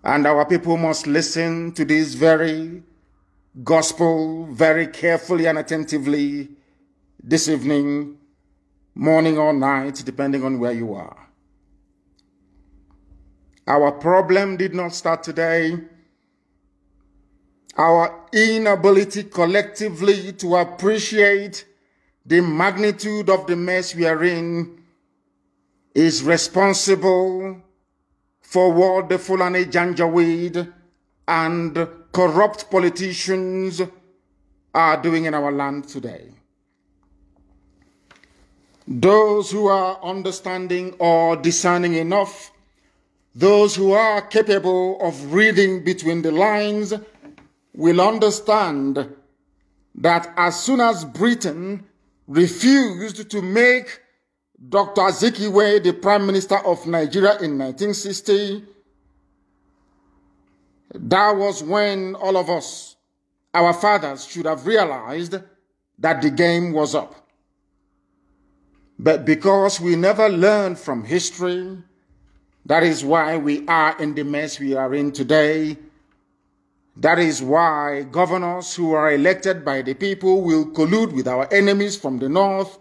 And our people must listen to this very gospel very carefully and attentively this evening, morning or night, depending on where you are. Our problem did not start today. Our inability collectively to appreciate the magnitude of the mess we are in is responsible for what the Fulani Janjaweed and corrupt politicians are doing in our land today. Those who are understanding or discerning enough, those who are capable of reading between the lines, will understand that as soon as Britain refused to make Dr. Azikiwe the Prime Minister of Nigeria in 1960, that was when all of us, our fathers, should have realized that the game was up. But because we never learned from history, that is why we are in the mess we are in today. That is why governors who are elected by the people will collude with our enemies from the north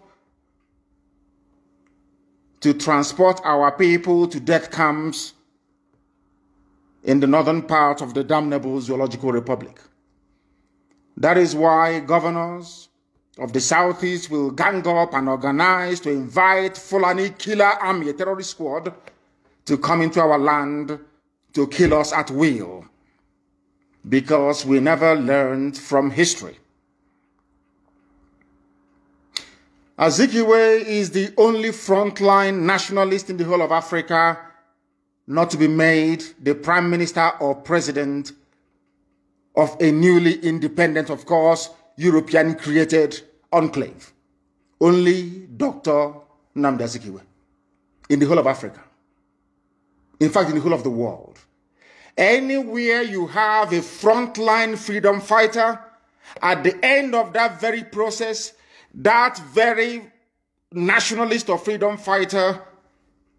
to transport our people to death camps in the northern part of the damnable Zoological Republic. That is why governors of the southeast will gang up and organize to invite Fulani killer army, a terrorist squad, to come into our land to kill us at will, because we never learned from history. Azikiwe is the only frontline nationalist in the whole of Africa not to be made the Prime Minister or President of a newly independent, of course, European-created enclave. Only Dr. Nnamdi Azikiwe in the whole of Africa. In fact, in the whole of the world. Anywhere you have a frontline freedom fighter, at the end of that very process, that very nationalist or freedom fighter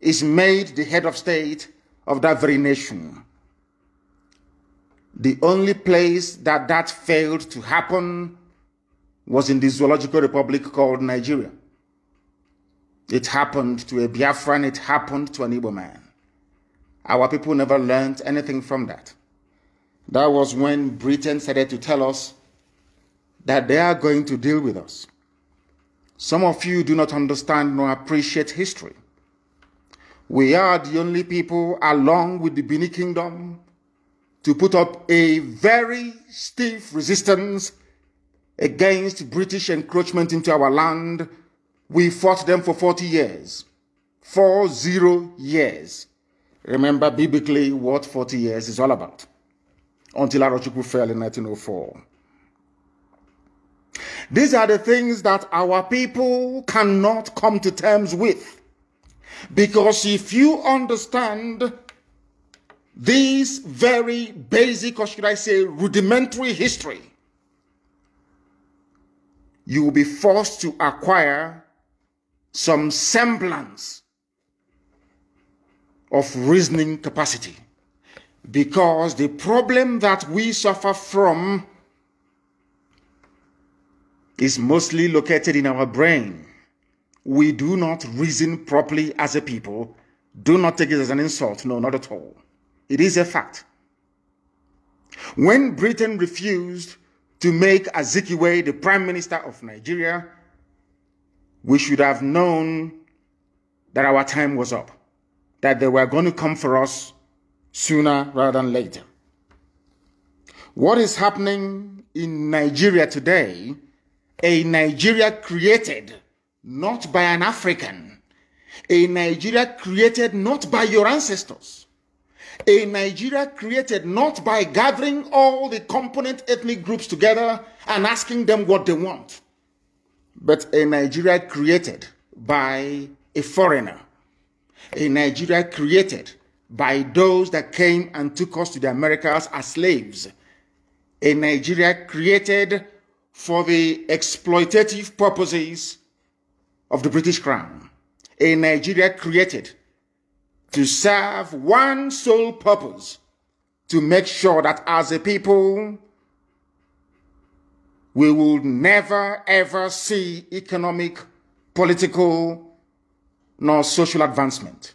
is made the head of state of that very nation. The only place that failed to happen was in the Zoological Republic called Nigeria. It happened to a Biafran, it happened to an Igbo man. Our people never learned anything from that. That was when Britain started to tell us that they are going to deal with us. Some of you do not understand nor appreciate history. We are the only people, along with the Benin Kingdom, to put up a very stiff resistance against British encroachment into our land. We fought them for 40 years. 40 years. Remember biblically what 40 years is all about. Until Arochukwu fell in 1904. These are the things that our people cannot come to terms with. Because if you understand this very basic, or should I say rudimentary history, you will be forced to acquire some semblance of reasoning capacity. Because the problem that we suffer from is mostly located in our brain. We do not reason properly as a people. Do not take it as an insult. No, not at all. It is a fact. When Britain refused to make Azikiwe the Prime Minister of Nigeria, we should have known that our time was up, that they were going to come for us sooner rather than later. What is happening in Nigeria today, a Nigeria created not by an African, a Nigeria created not by your ancestors, a Nigeria created not by gathering all the component ethnic groups together and asking them what they want, but a Nigeria created by a foreigner, a Nigeria created by those that came and took us to the Americas as slaves, a Nigeria created for the exploitative purposes of the British Crown, a Nigeria created to serve one sole purpose, to make sure that as a people, we will never ever see economic, political, nor social advancement.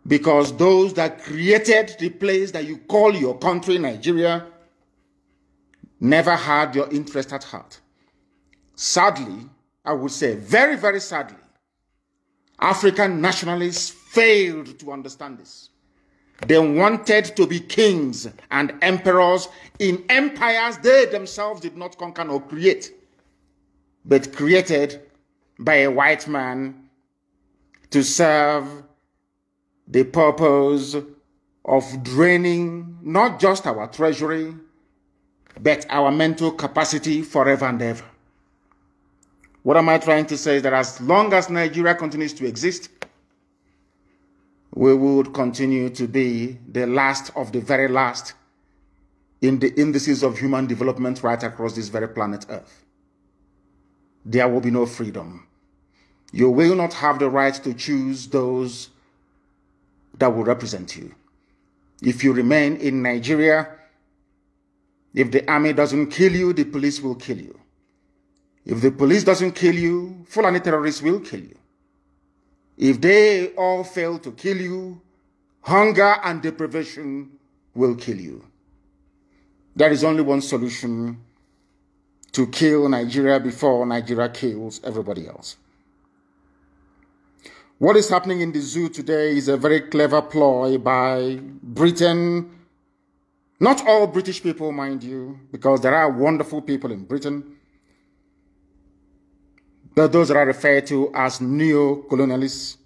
Because those that created the place that you call your country, Nigeria, never had your interest at heart. Sadly, I would say very, very sadly, African nationalists failed to understand this. They wanted to be kings and emperors in empires they themselves did not conquer or create, but created by a white man to serve the purpose of draining not just our treasury, but our mental capacity forever and ever. What am I trying to say? Is that as long as Nigeria continues to exist, we would continue to be the last of the very last in the indices of human development right across this very planet Earth. There will be no freedom. You will not have the right to choose those that will represent you. If you remain in Nigeria, if the army doesn't kill you, the police will kill you. If the police doesn't kill you, Fulani terrorists will kill you. If they all fail to kill you, hunger and deprivation will kill you. There is only one solution: to kill Nigeria before Nigeria kills everybody else. What is happening in the zoo today is a very clever ploy by Britain. Not all British people, mind you, because there are wonderful people in Britain. But those that are referred to as neo-colonialists.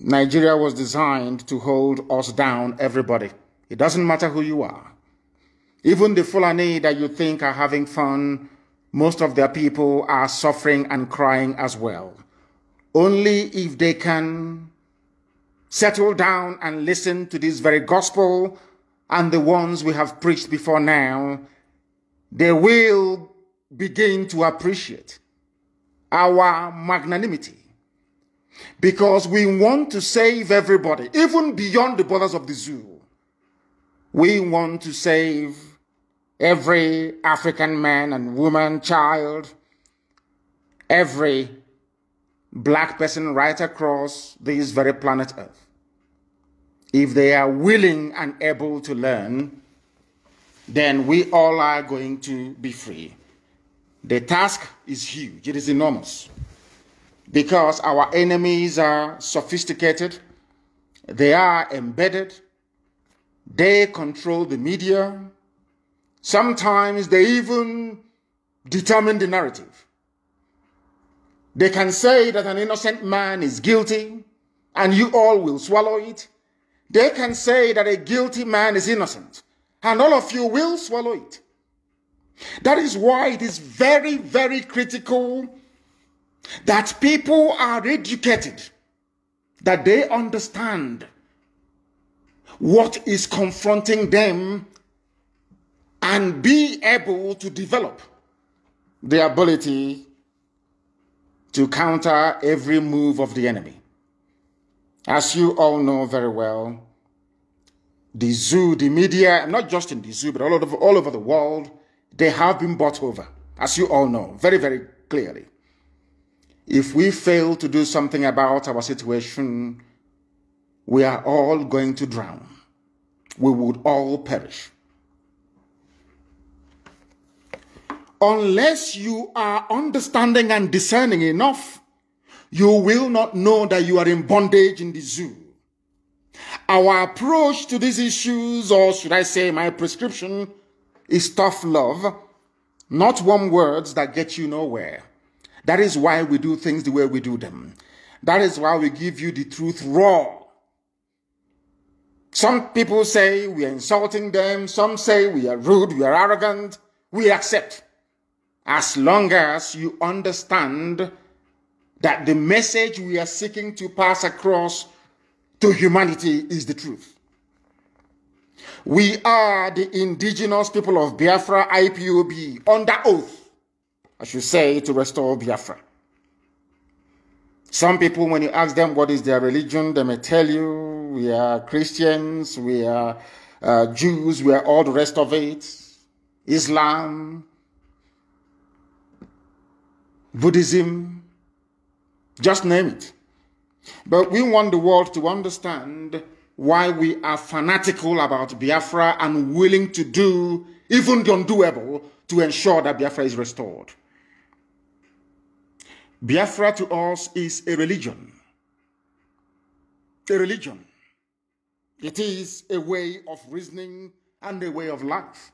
Nigeria was designed to hold us down, everybody. It doesn't matter who you are. Even the Fulani that you think are having fun, most of their people are suffering and crying as well. Only if they can settle down and listen to this very gospel and the ones we have preached before now, they will begin to appreciate our magnanimity. Because we want to save everybody, even beyond the borders of the zoo. We want to save every African man and woman, child, every black person right across this very planet Earth. If they are willing and able to learn, then we all are going to be free. The task is huge. It is enormous. Because our enemies are sophisticated, they are embedded, they control the media. Sometimes they even determine the narrative. They can say that an innocent man is guilty, and you all will swallow it. They can say that a guilty man is innocent, and all of you will swallow it. That is why it is very, very critical that people are educated, that they understand what is confronting them and be able to develop the ability to counter every move of the enemy. As you all know very well, the zoo, the media, not just in the zoo, but all over the world, they have been bought over, as you all know, very, very clearly. If we fail to do something about our situation, we are all going to drown. We would all perish. Unless you are understanding and discerning enough, you will not know that you are in bondage in the zoo. Our approach to these issues, or should I say my prescription, is tough love, not warm words that get you nowhere. That is why we do things the way we do them. That is why we give you the truth raw. Some people say we are insulting them. Some say we are rude, we are arrogant. We accept. As long as you understand that the message we are seeking to pass across to humanity is the truth. We are the indigenous people of Biafra, IPOB, under oath, I should say, to restore Biafra. Some people, when you ask them what is their religion, they may tell you we are Christians, we are Jews, we are all the rest of it, Islam, Buddhism, just name it. But we want the world to understand why we are fanatical about Biafra and willing to do even the undoable to ensure that Biafra is restored. Biafra to us is a religion. A religion. It is a way of reasoning and a way of life.